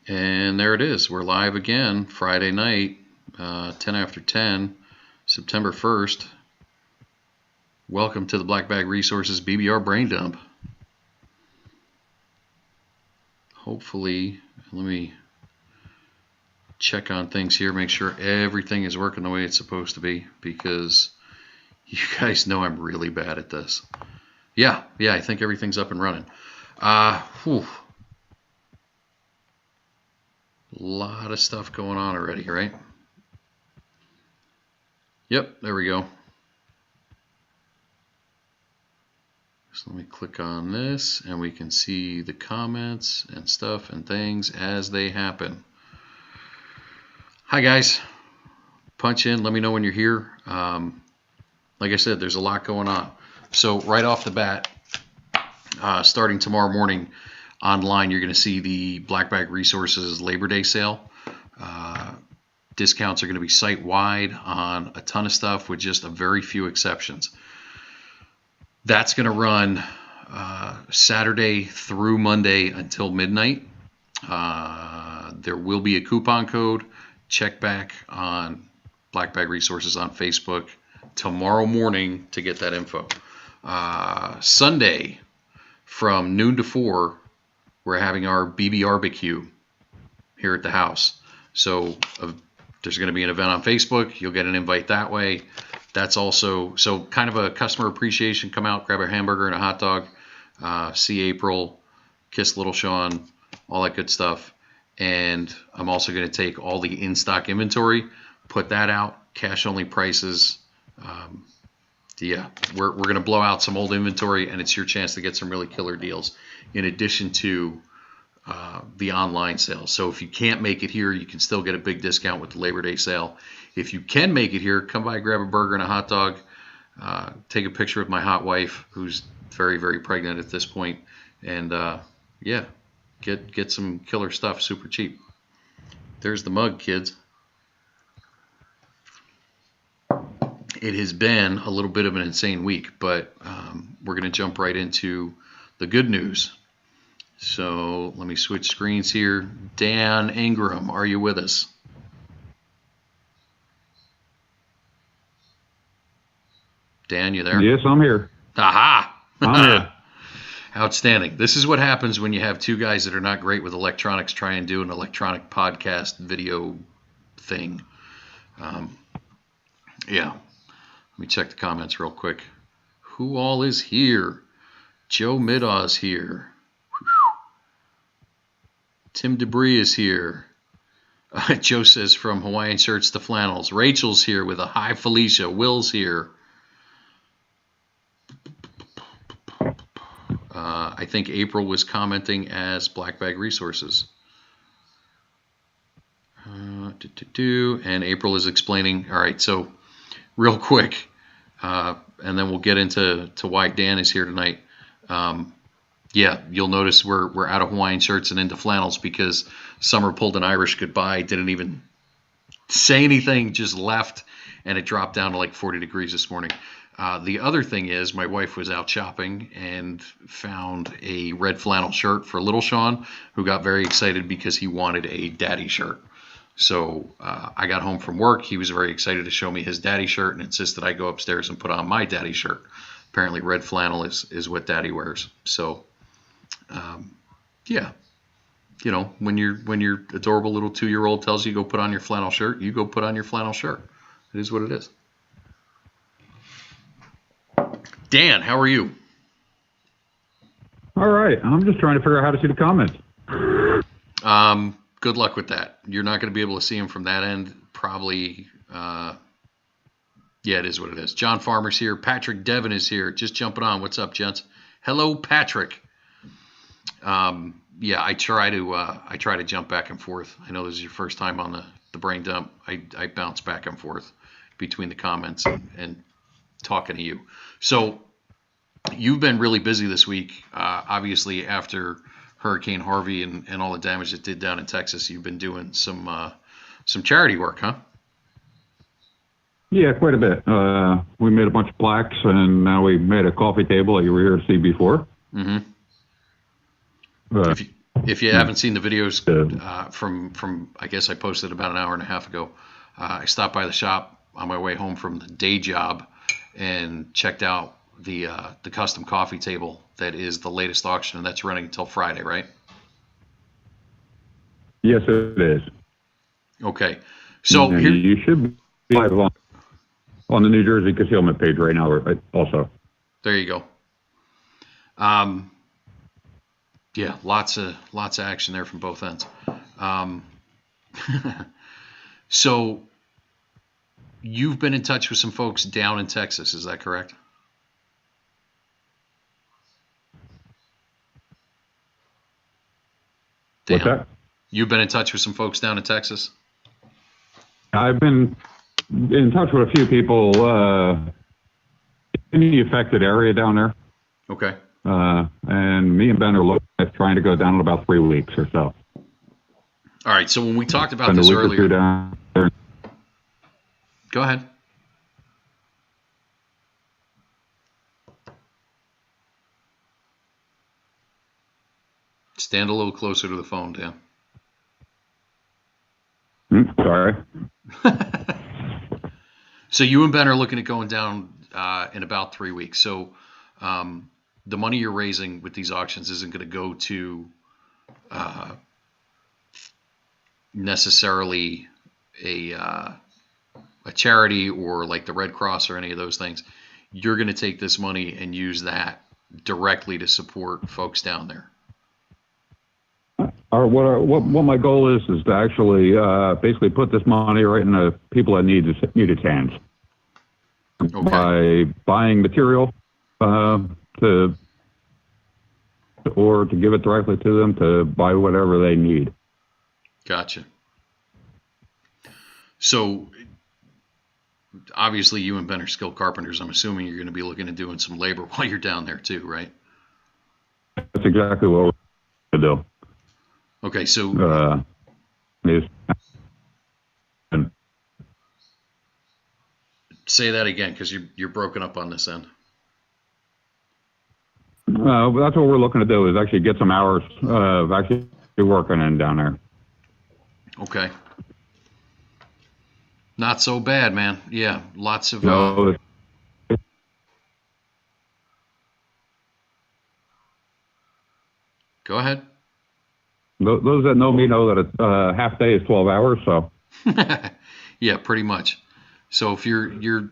And there it is. We're live again, Friday night, 10 after 10, September 1st. Welcome to the Black Bag Resources BBR Brain Dump. Hopefully, let me check on things here, make sure everything is working the way it's supposed to be, because you guys know I'm really bad at this. Yeah, I think everything's up and running. Whew. A lot of stuff going on already, right? Yep, there we go. So let me click on this and we can see the comments and stuff and things as they happen. Hi guys, punch in, let me know when you're here. Like I said, there's a lot going on. So right off the bat, starting tomorrow morning, online, you're going to see the Black Bag Resources Labor Day sale. Discounts are going to be site-wide on a ton of stuff with just a very few exceptions. That's going to run Saturday through Monday until midnight. There will be a coupon code. Check back on Black Bag Resources on Facebook tomorrow morning to get that info. Sunday from noon to 4, we're having our BBRBQ here at the house. So there's going to be an event on Facebook. You'll get an invite that way. That's also, so kind of a customer appreciation. Come out, grab a hamburger and a hot dog, see April, kiss Little Sean, all that good stuff. And I'm also going to take all the in-stock inventory, put that out, cash-only prices. Yeah, we're going to blow out some old inventory, and it's your chance to get some really killer deals in addition to the online sale. So if you can't make it here, you can still get a big discount with the Labor Day sale. If you can make it here, come by, grab a burger and a hot dog, take a picture with my hot wife, who's very, very pregnant at this point, and yeah, get some killer stuff super cheap. There's the mug, kids. It has been a little bit of an insane week, but we're going to jump right into the good news. So let me switch screens here. Dan Ingram, are you with us? Dan, you there? Yes, I'm here. Aha! I'm here. Outstanding. This is what happens when you have two guys that are not great with electronics try and do an electronic podcast video thing. Yeah. Let me check the comments real quick. Who all is here? Joe Middaw's here. Whew. Tim Debris is here. Joe says from Hawaiian shirts to flannels. Rachel's here with a hi Felicia. Will's here. I think April was commenting as Black Bag Resources. And April is explaining. All right, so real quick, and then we'll get into why Dan is here tonight. Yeah, you'll notice we're out of Hawaiian shirts and into flannels because Summer pulled an Irish goodbye, didn't even say anything, just left, and it dropped down to like 40 degrees this morning. The other thing is my wife was out shopping and found a red flannel shirt for Little Sean, who got very excited because he wanted a daddy shirt. So I got home from work. He was very excited to show me his daddy shirt and insisted I go upstairs and put on my daddy shirt. Apparently red flannel is what daddy wears. So, yeah, you know, when your adorable little 2-year-old tells you go put on your flannel shirt, you go put on your flannel shirt. It is what it is. Dan, how are you? All right. I'm just trying to figure out how to see the comments. Good luck with that. You're not going to be able to see them from that end. Probably, yeah, it is what it is. John Farmer's here. Patrick Devon is here. Just jumping on. What's up, gents? Hello, Patrick. Yeah, I try to jump back and forth. I know this is your first time on the brain dump. I bounce back and forth between the comments and talking to you. So You've been really busy this week. Obviously, after Hurricane Harvey and all the damage it did down in Texas, you've been doing some charity work, huh? Yeah, quite a bit. We made a bunch of plaques, and now we made a coffee table that you were here to see before. Mm-hmm. Uh, If you haven't seen the videos uh, from I guess I posted about an hour and a half ago, I stopped by the shop on my way home from the day job and checked out the custom coffee table that is the latest auction, and that's running until Friday, right? yes, it is. Okay, so And here, you should be live on the New Jersey Concealment page right now, also. there you go. Yeah, lots of action there from both ends. So you've been in touch with some folks down in Texas, is that correct? What's Dan, that? you've been in touch with some folks down in Texas? I've been in touch with a few people in the affected area down there. Okay. And me and Ben are looking at trying to go down in about 3 weeks or so. All right. So when we talked about Spend a this week or two earlier, down there. go ahead. Stand a little closer to the phone, Dan. Sorry. So you and Ben are looking at going down in about 3 weeks. So the money you're raising with these auctions isn't going to go to necessarily a charity or like the Red Cross or any of those things. You're going to take this money and use that directly to support folks down there. What my goal is to actually basically put this money right in the people that need its hands. Okay. By buying material to give it directly to them to buy whatever they need. Gotcha. So obviously you and Ben are skilled carpenters. I'm assuming you're going to be looking at doing some labor while you're down there too, right? That's exactly what we're going to do. Okay, so say that again because you're broken up on this end. That's what we're looking to do is actually get some hours of actually working in down there. Okay. Not so bad, man. Yeah, lots of. No, Go ahead. those that know me know that a half day is 12 hours. So. Yeah, pretty much. So if you're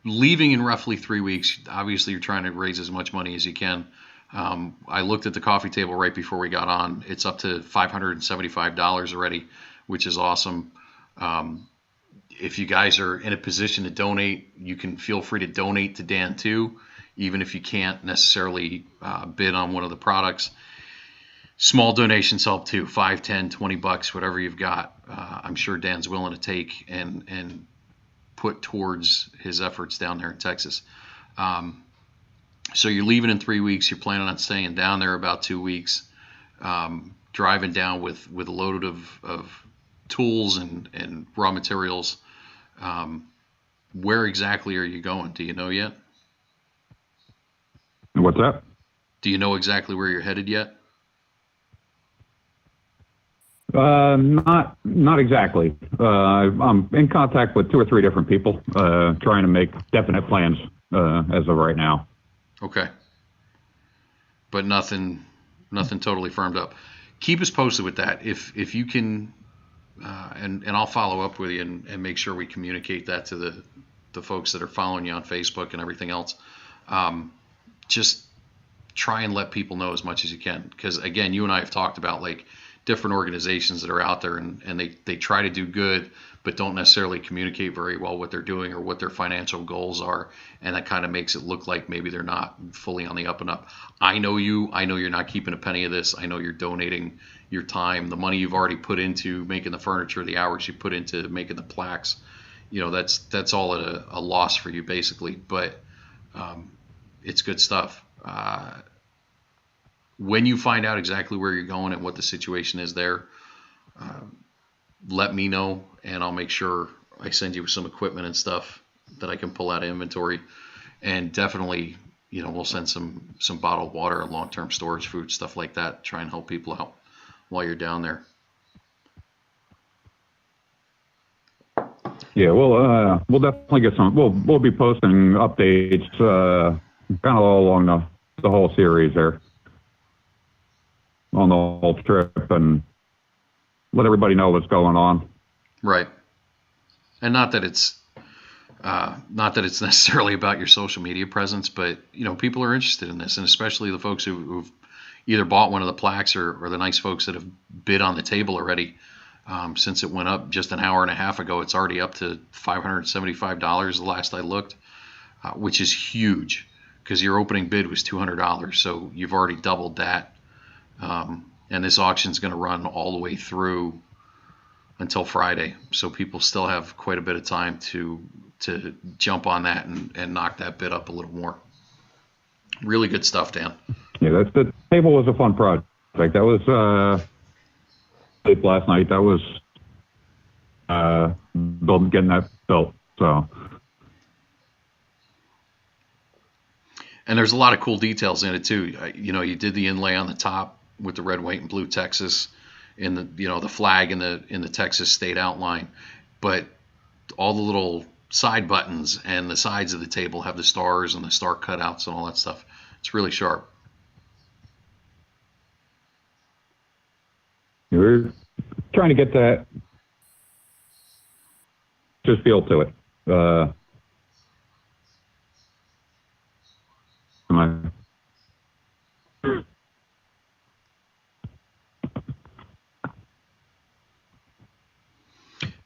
leaving in roughly 3 weeks, obviously you're trying to raise as much money as you can. I looked at the coffee table right before we got on. It's up to $575 already, which is awesome. If you guys are in a position to donate, you can feel free to donate to Dan too, even if you can't necessarily bid on one of the products. Small donations help too, 5, 10, 20 bucks, whatever you've got. I'm sure Dan's willing to take and put towards his efforts down there in Texas. So you're leaving in 3 weeks. You're planning on staying down there about 2 weeks, driving down with a load of tools and raw materials. Where exactly are you going? Do you know yet? What's that? Do you know exactly where you're headed yet? Not exactly. I'm in contact with 2 or 3 different people, trying to make definite plans as of right now. Okay. But nothing totally firmed up. Keep us posted with that. If you can, and I'll follow up with you and make sure we communicate that to the folks that are following you on Facebook and everything else. Just try and let people know as much as you can. Because again, you and I have talked about like different organizations that are out there and they try to do good, but don't necessarily communicate very well what they're doing or what their financial goals are. And that kind of makes it look like maybe they're not fully on the up and up. I know you're not keeping a penny of this. I know you're donating your time, the money you've already put into making the furniture, the hours you put into making the plaques. You know, that's all at a loss for you basically. But it's good stuff. When you find out exactly where you're going and what the situation is there, let me know, and I'll make sure I send you some equipment and stuff that I can pull out of inventory. And definitely, we'll send some bottled water and long-term storage food, stuff like that. Try and help people out while you're down there. Yeah, we'll definitely get some. We'll be posting updates, kind of all along the whole series there, on the whole trip, and let everybody know what's going on. Right, and not that it's necessarily about your social media presence, but people are interested in this, and especially the folks who've either bought one of the plaques or the nice folks that have bid on the table already. Since it went up just an hour and a half ago, it's already up to $575 the last I looked, which is huge because your opening bid was $200. So you've already doubled that. And this auction is going to run all the way through until Friday. So people still have quite a bit of time to jump on that and knock that bid up a little more. Really good stuff, Dan. Yeah, the table was a fun project. That was last night. That was getting that built. So, and there's a lot of cool details in it too. You did the inlay on the top with the red, white, and blue Texas, in the flag in the Texas state outline, but all the little side buttons and the sides of the table have the stars and the star cutouts and all that stuff. It's really sharp. We're trying to get that just feel to it.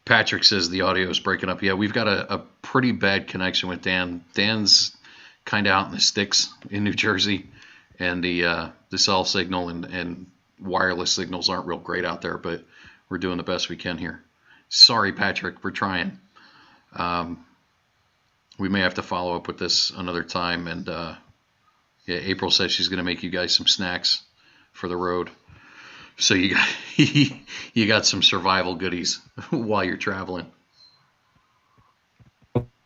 Patrick says the audio is breaking up. Yeah, we've got a pretty bad connection with Dan. Dan's kind of out in the sticks in New Jersey, and the cell signal and wireless signals aren't real great out there, but we're doing the best we can here. Sorry, Patrick, we're trying. We may have to follow up with this another time. And yeah, April says she's going to make you guys some snacks for the road. So you got some survival goodies while you're traveling.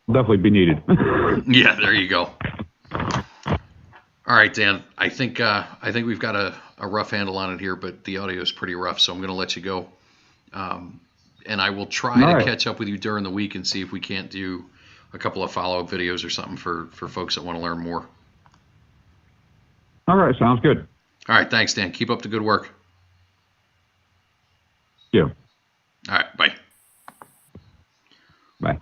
Definitely be needed. Yeah, there you go. All right, Dan. I think we've got a rough handle on it here, but the audio is pretty rough, so I'm going to let you go. And I will try to catch up with you during the week and see if we can't do a couple of follow-up videos or something for folks that want to learn more. All right, sounds good. All right, thanks, Dan. Keep up the good work. Yeah. All right, bye. Bye.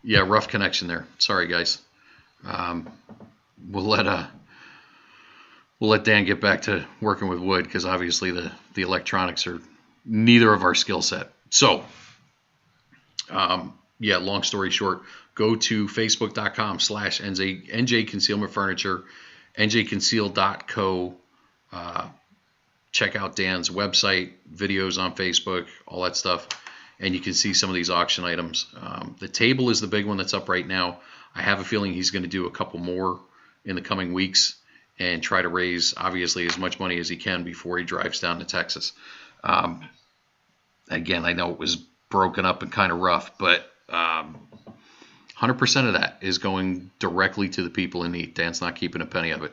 Yeah, rough connection there. Sorry, guys. We'll let Dan get back to working with wood because obviously the electronics are neither of our skill set. So, yeah, long story short, go to facebook.com/NJ Concealment Furniture, njconceal.co. Check out Dan's website, videos on Facebook, all that stuff, and you can see some of these auction items. The table is the big one that's up right now. I have a feeling he's going to do a couple more in the coming weeks and try to raise, obviously, as much money as he can before he drives down to Texas. Again, I know it was broken up and kind of rough, but 100% of that is going directly to the people in need. Dan's not keeping a penny of it.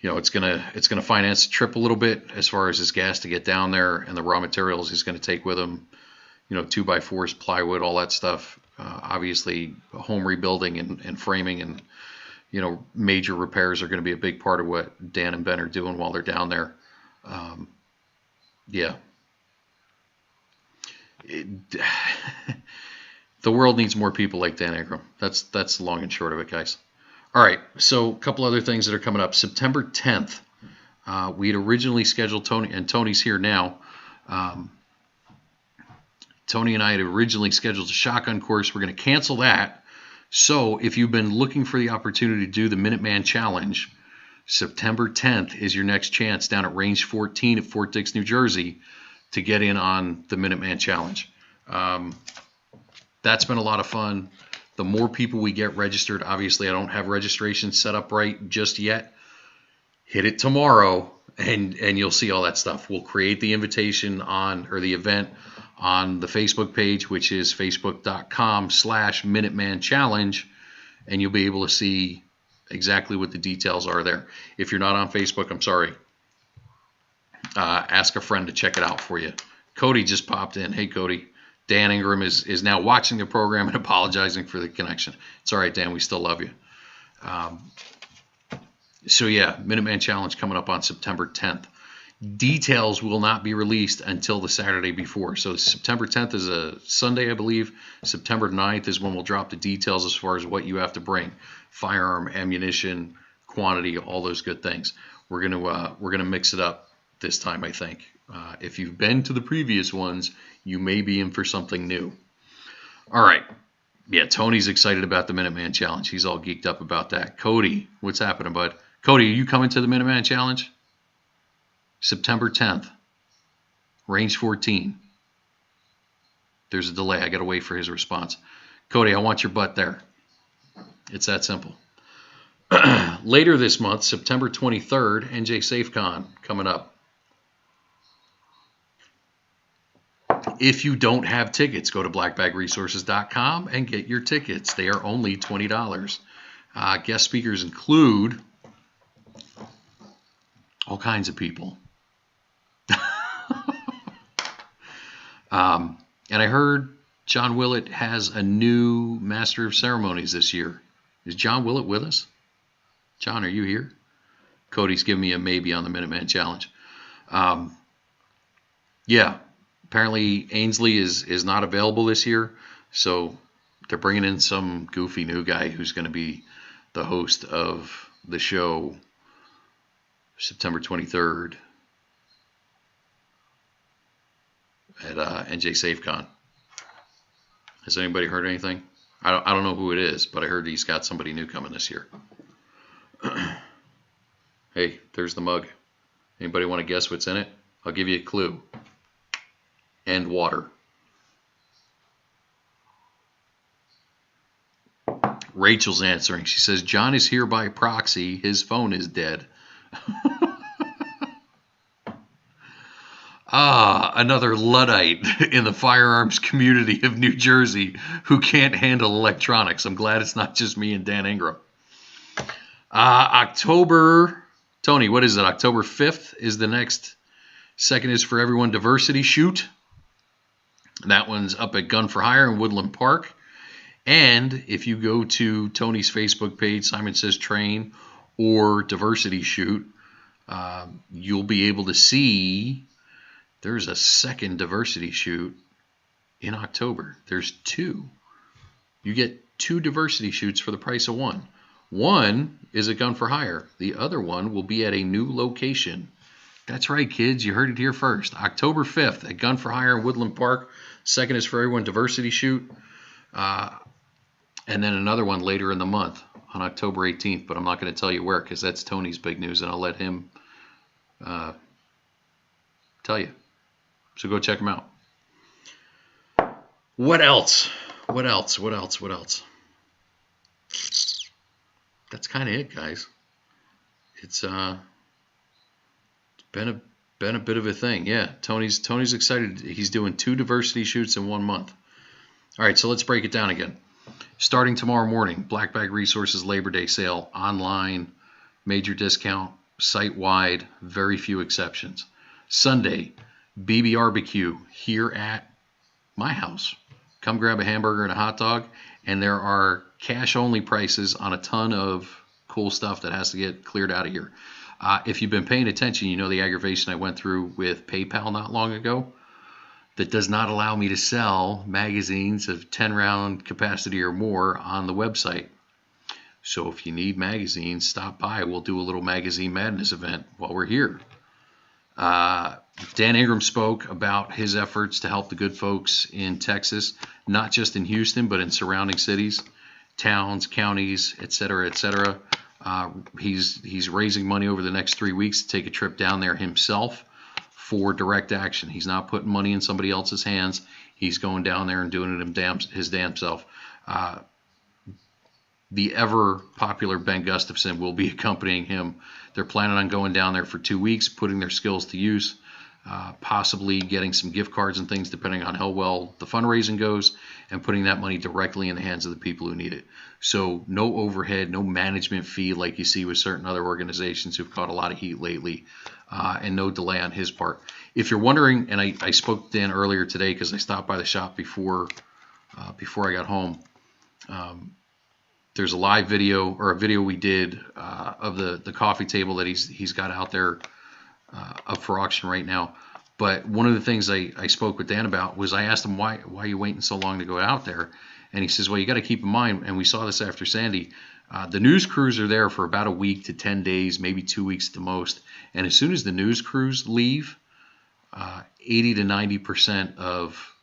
It's gonna finance the trip a little bit as far as his gas to get down there and the raw materials he's going to take with him. 2x4s, plywood, all that stuff. Obviously, home rebuilding and framing and major repairs are going to be a big part of what Dan and Ben are doing while they're down there. Yeah. The world needs more people like Dan Ingram. That's the long and short of it, guys. All right, so a couple other things that are coming up. September 10th, we had originally scheduled Tony, and Tony's here now. Tony and I had originally scheduled a shotgun course. We're going to cancel that. So if you've been looking for the opportunity to do the Minuteman Challenge, September 10th is your next chance down at Range 14 at Fort Dix, New Jersey, to get in on the Minuteman Challenge. That's been a lot of fun. The more people we get registered, obviously I don't have registration set up right just yet. Hit it tomorrow and you'll see all that stuff. We'll create the invitation or the event on the Facebook page, which is facebook.com/Minuteman Challenge, and you'll be able to see exactly what the details are there. If you're not on Facebook, I'm sorry. Ask a friend to check it out for you. Cody just popped in. Hey, Cody. Dan Ingram is now watching the program and apologizing for the connection. It's all right, Dan. We still love you. So, yeah, Minuteman Challenge coming up on September 10th. Details will not be released until the Saturday before. So September 10th is a Sunday, I believe. September 9th is when we'll drop the details as far as what you have to bring. Firearm, ammunition, quantity, all those good things. We're gonna mix it up this time, I think. If you've been to the previous ones, you may be in for something new. All right. Yeah, Tony's excited about the Minuteman Challenge. He's all geeked up about that. Cody, what's happening, bud? Cody, are you coming to the Minuteman Challenge? September 10th. Range 14. There's a delay. I got to wait for his response. Cody, I want your butt there. It's that simple. Later this month, September 23rd, NJ SafeCon coming up. If you don't have tickets, go to blackbagresources.com and get your tickets. They are only $20. Guest speakers include all kinds of people. And I heard John Willett has a new Master of Ceremonies this year. Is John Willett with us? John, are you here? Cody's giving me a maybe on the Minuteman Challenge. Yeah, apparently Ainsley is not available this year, so they're bringing in some goofy new guy who's going to be the host of the show September 23rd at NJ SafeCon. Has anybody heard anything? I don't know who it is, but I heard he's got somebody new coming this year. Hey, there's the mug. Anybody want to guess what's in it? I'll give you a clue. And water. Rachel's answering. She says, John is here by proxy. His phone is dead. Another Luddite in the firearms community of New Jersey who can't handle electronics. I'm glad it's not just me and Dan Ingram. October, Tony, what is it? October 5th is the next. Second is for everyone diversity shoot. That one's up at Gun for Hire in Woodland Park. And if you go to Tony's Facebook page, Simon Says Train or Diversity Shoot, you'll be able to see there's a second diversity shoot in October. There's two. You get two diversity shoots for the price of one. One is a Gun for Hire. The other one will be at a new location. That's right, kids. You heard it here first. October 5th at Gun for Hire in Woodland Park. Second is for everyone diversity shoot. And then another one later in the month on October 18th. But I'm not going to tell you where because that's Tony's big news, and I'll let him tell you. So go check them out. What else? What else? That's kind of it, guys. It's been a bit of a thing. Yeah, Tony's excited. He's doing 2 diversity shoots in 1 month. All right, so let's break it down again. Starting tomorrow morning, Black Bag Resources Labor Day sale, online, major discount, site-wide, very few exceptions. Sunday, BBRBQ here at my house. Come grab a hamburger and a hot dog, and there are cash-only prices on a ton of cool stuff that has to get cleared out of here. If you've been paying attention, you know the aggravation I went through with PayPal not long ago. That does not allow me to sell magazines of 10-round capacity or more on the website. So if you need magazines, stop by. We'll do a little Magazine Madness event while we're here. Dan Ingram spoke about his efforts to help the good folks in Texas, not just in Houston, but in surrounding cities, towns, counties, et cetera, et cetera. He's raising money over the next 3 weeks to take a trip down there himself for direct action. He's not putting money in somebody else's hands. He's going down there and doing it his damn self. The ever popular Ben Gustafson will be accompanying him. They're planning on going down there for 2 weeks, putting their skills to use, possibly getting some gift cards and things depending on how well the fundraising goes, and putting that money directly in the hands of the people who need it. So no overhead, no management fee like you see with certain other organizations who've caught a lot of heat lately, and no delay on his part. If you're wondering, and I spoke to Dan earlier today because I stopped by the shop before I got home. There's a live video, or a video we did of the coffee table that he's got out there up for auction right now. But one of the things I spoke with Dan about was I asked him why are you waiting so long to go out there, and he says, well, you got to keep in mind, and we saw this after Sandy, the news crews are there for about a week to 10 days, maybe 2 weeks at the most, and as soon as the news crews leave, 80 to 90% of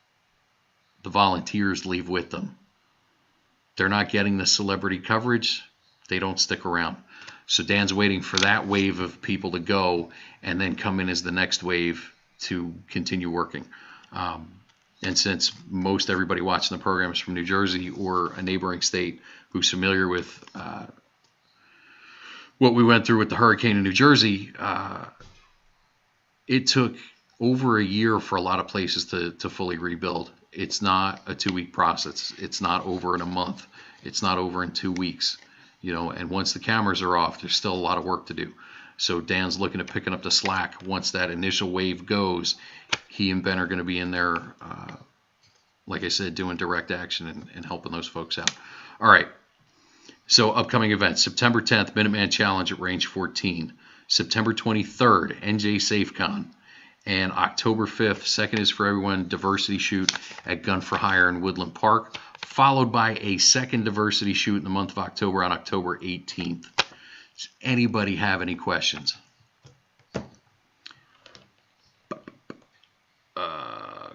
the volunteers leave with them. They're not getting the celebrity coverage. They don't stick around. So Dan's waiting for that wave of people to go and then come in as the next wave to continue working. And since most everybody watching the program is from New Jersey or a neighboring state who's familiar with what we went through with the hurricane in New Jersey, it took over a year for a lot of places to fully rebuild. It's not a 2-week process. It's not over in a month. It's not over in 2 weeks. And once the cameras are off, there's still a lot of work to do. So Dan's looking at picking up the slack. Once that initial wave goes, he and Ben are going to be in there, like I said, doing direct action and helping those folks out. All right. So upcoming events: September 10th, Minuteman Challenge at Range 14. September 23rd, NJ SafeCon. And October 5th, second is for everyone, diversity shoot at Gun for Hire in Woodland Park, followed by a second diversity shoot in the month of October on October 18th. Does anybody have any questions?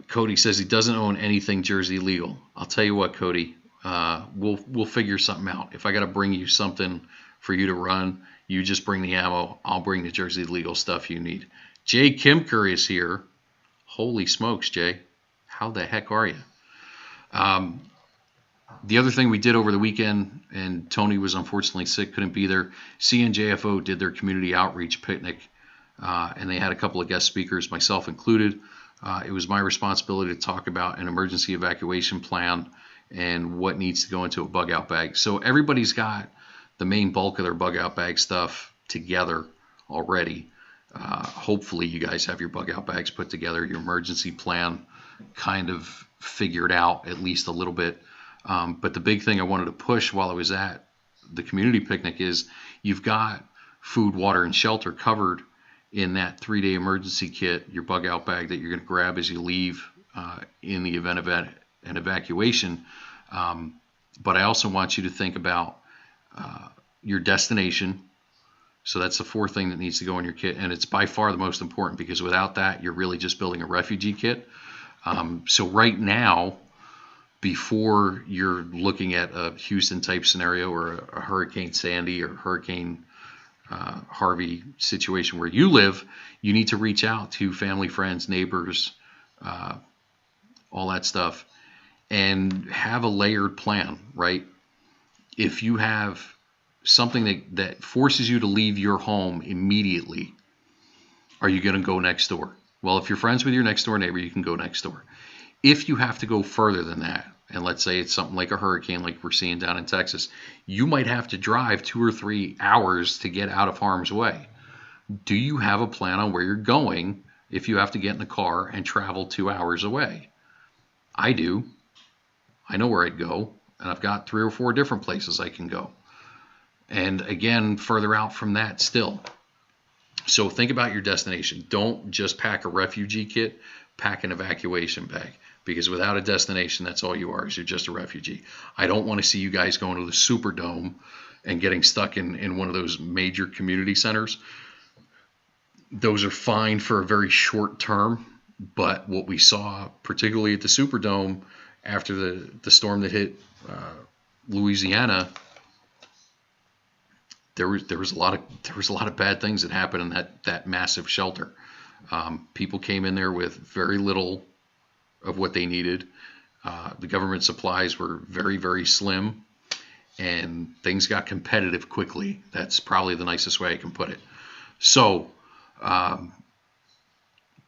Cody says he doesn't own anything Jersey legal. I'll tell you what, Cody, we'll figure something out. If I got to bring you something for you to run, you just bring the ammo. I'll bring the Jersey legal stuff you need. Jay Kimker is here. Holy smokes, Jay. How the heck are you? The other thing we did over the weekend, and Tony was unfortunately sick, couldn't be there, CNJFO did their community outreach picnic, and they had a couple of guest speakers, myself included. It was my responsibility to talk about an emergency evacuation plan and what needs to go into a bug-out bag. So everybody's got the main bulk of their bug-out bag stuff together already. Hopefully you guys have your bug-out bags put together, your emergency plan kind of figured out at least a little bit. But the big thing I wanted to push while I was at the community picnic is you've got food, water, and shelter covered in that 3-day emergency kit, your bug-out bag that you're going to grab as you leave in the event of an evacuation. But I also want you to think about your destination. So that's the fourth thing that needs to go in your kit, and it's by far the most important because without that, you're really just building a refugee kit. So right now, before you're looking at a Houston-type scenario or a Hurricane Sandy or Hurricane Harvey situation where you live, you need to reach out to family, friends, neighbors, all that stuff, and have a layered plan, right? If you have something that forces you to leave your home immediately, are you going to go next door? Well, if you're friends with your next door neighbor, you can go next door. If you have to go further than that, and let's say it's something like a hurricane like we're seeing down in Texas, you might have to drive 2 or 3 hours to get out of harm's way. Do you have a plan on where you're going if you have to get in the car and travel 2 hours away? I do. I know where I'd go, and I've got 3 or 4 different places I can go. And again, further out from that still. So think about your destination. Don't just pack a refugee kit, pack an evacuation bag. Because without a destination, that's all you are, is you're just a refugee. I don't want to see you guys going to the Superdome and getting stuck in one of those major community centers. Those are fine for a very short term, but what we saw, particularly at the Superdome after the storm that hit Louisiana, there was a lot of bad things that happened in that massive shelter. People came in there with very little of what they needed. The government supplies were very, very slim, and things got competitive quickly. That's probably the nicest way I can put it. So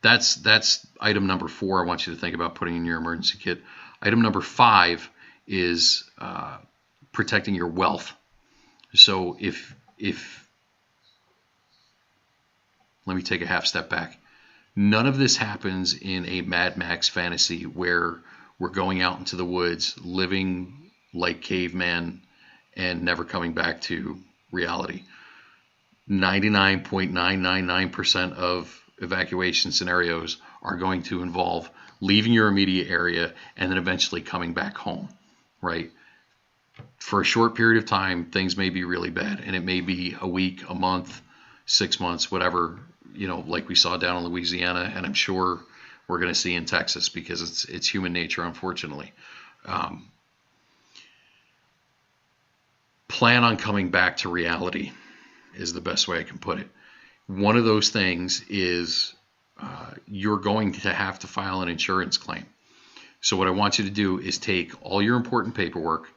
that's item number 4 I want you to think about putting in your emergency kit. Item number 5 is protecting your wealth. So if let me take a half step back. None of this happens in a Mad Max fantasy where we're going out into the woods, living like caveman, and never coming back to reality. 99.999% of evacuation scenarios are going to involve leaving your immediate area and then eventually coming back home, right? For a short period of time, things may be really bad, and it may be a week, a month, 6 months, whatever, like we saw down in Louisiana, and I'm sure we're going to see in Texas, because it's human nature, unfortunately. Plan on coming back to reality is the best way I can put it. One of those things is you're going to have to file an insurance claim. So what I want you to do is take all your important paperwork,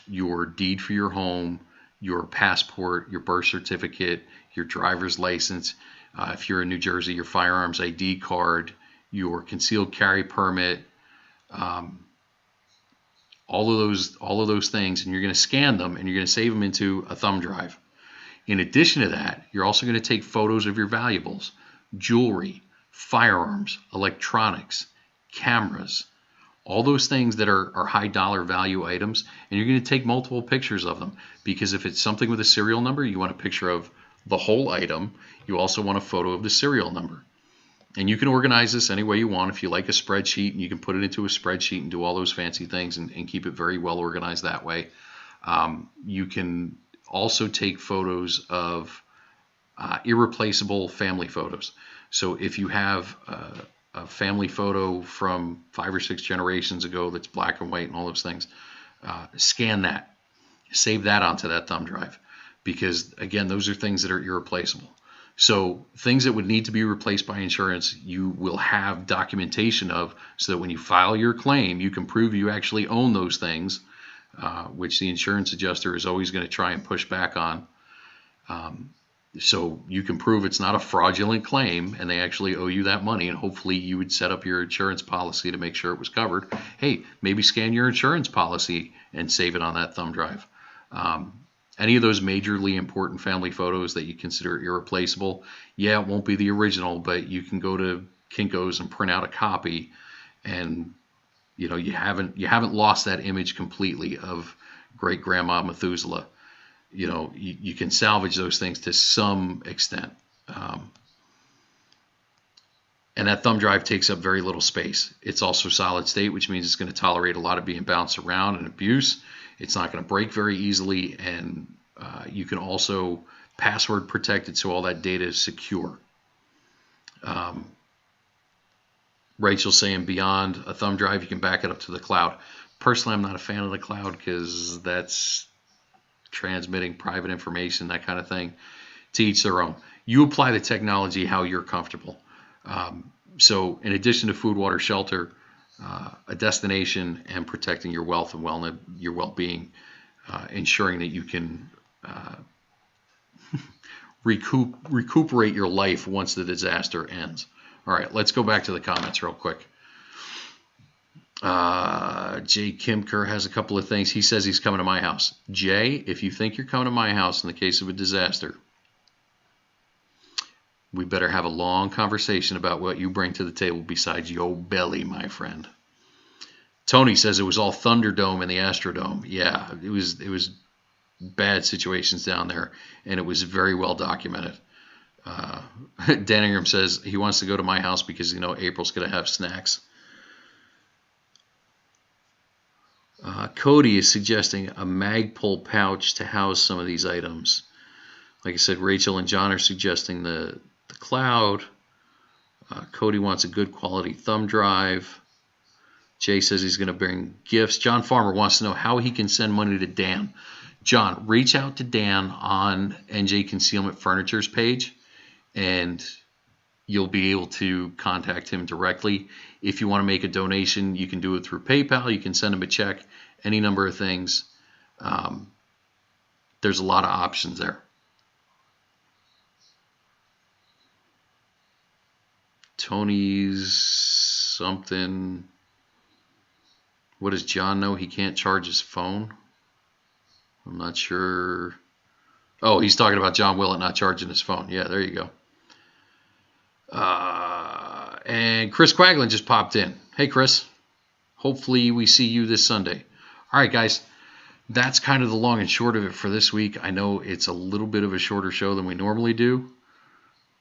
your deed for your home, your passport, your birth certificate, your driver's license, if you're in New Jersey, your firearms ID card, your concealed carry permit, all of those things, and you're going to scan them and you're going to save them into a thumb drive. In addition to that, you're also going to take photos of your valuables, jewelry, firearms, electronics, cameras, all those things that are high dollar value items, and you're going to take multiple pictures of them, because if it's something with a serial number, you want a picture of the whole item. You also want a photo of the serial number. And you can organize this any way you want. If you like a spreadsheet, and you can put it into a spreadsheet and do all those fancy things and keep it very well organized that way. You can also take photos of irreplaceable family photos. So if you have a family photo from 5 or 6 generations ago that's black and white and all those things, scan that, save that onto that thumb drive, because again, those are things that are irreplaceable. So things that would need to be replaced by insurance, you will have documentation of, so that when you file your claim, you can prove you actually own those things, which the insurance adjuster is always going to try and push back on. So you can prove it's not a fraudulent claim and they actually owe you that money, and hopefully you would set up your insurance policy to make sure it was covered. Hey, maybe scan your insurance policy and save it on that thumb drive. Any of those majorly important family photos that you consider irreplaceable, yeah, it won't be the original, but you can go to Kinko's and print out a copy, and you haven't lost that image completely of great grandma Methuselah. You can salvage those things to some extent. And that thumb drive takes up very little space. It's also solid state, which means it's going to tolerate a lot of being bounced around and abuse. It's not going to break very easily, and you can also password protect it so all that data is secure. Rachel's saying beyond a thumb drive, you can back it up to the cloud. Personally, I'm not a fan of the cloud because that's transmitting private information, that kind of thing. To each their own. You apply the technology how you're comfortable. So in addition to food, water, shelter, a destination, and protecting your wealth and your well-being, ensuring that you can recuperate your life once the disaster ends. All right, let's go back to the comments real quick. Jay Kimker has a couple of things. He says he's coming to my house. Jay, if you think you're coming to my house in the case of a disaster, we better have a long conversation about what you bring to the table besides your belly, my friend. Tony says it was all Thunderdome and the Astrodome. Yeah, it was bad situations down there, and it was very well documented. Dan Ingram says he wants to go to my house because April's going to have snacks. Cody is suggesting a Magpul pouch to house some of these items. Like I said, Rachel and John are suggesting the cloud. Cody wants a good quality thumb drive. Jay says he's going to bring gifts. John Farmer wants to know how he can send money to Dan. John, reach out to Dan on NJ Concealment Furniture's page, and you'll be able to contact him directly. If you want to make a donation, you can do it through PayPal. You can send him a check, any number of things. there's a lot of options there. Tony's something. What does John know? He can't charge his phone. I'm not sure. Oh, he's talking about John Willett not charging his phone. Yeah, there you go. And Chris Quaglin just popped in. Hey, Chris. Hopefully we see you this Sunday. All right, guys. That's kind of the long and short of it for this week. I know it's a little bit of a shorter show than we normally do,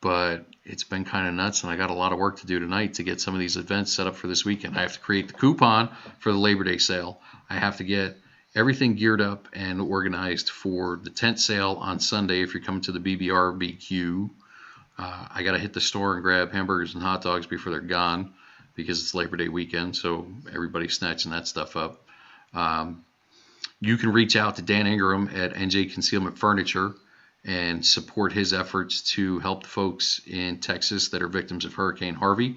but it's been kind of nuts, and I got a lot of work to do tonight to get some of these events set up for this weekend. I have to create the coupon for the Labor Day sale. I have to get everything geared up and organized for the tent sale on Sunday if you're coming to the BBRBQ. I got to hit the store and grab hamburgers and hot dogs before they're gone because it's Labor Day weekend, so everybody's snatching that stuff up. You can reach out to Dan Ingram at NJ Concealment Furniture and support his efforts to help the folks in Texas that are victims of Hurricane Harvey.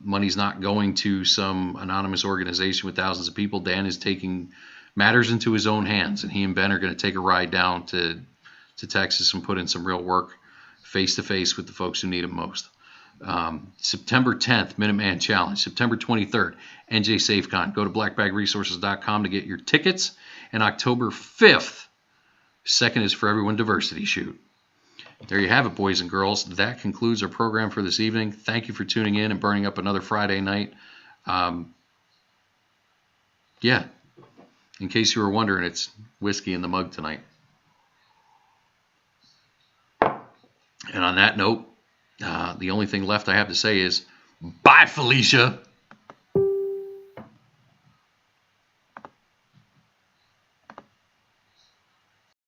Money's not going to some anonymous organization with thousands of people. Dan is taking matters into his own hands, and he and Ben are going to take a ride down to Texas and put in some real work face-to-face with the folks who need it most. September 10th, Minuteman Challenge. September 23rd, NJ SafeCon. Go to blackbagresources.com to get your tickets. And October 5th, second is for everyone diversity shoot. There you have it, boys and girls. That concludes our program for this evening. Thank you for tuning in and burning up another Friday night. Yeah, in case you were wondering, it's whiskey in the mug tonight. And on that note, the only thing left I have to say is, bye, Felicia.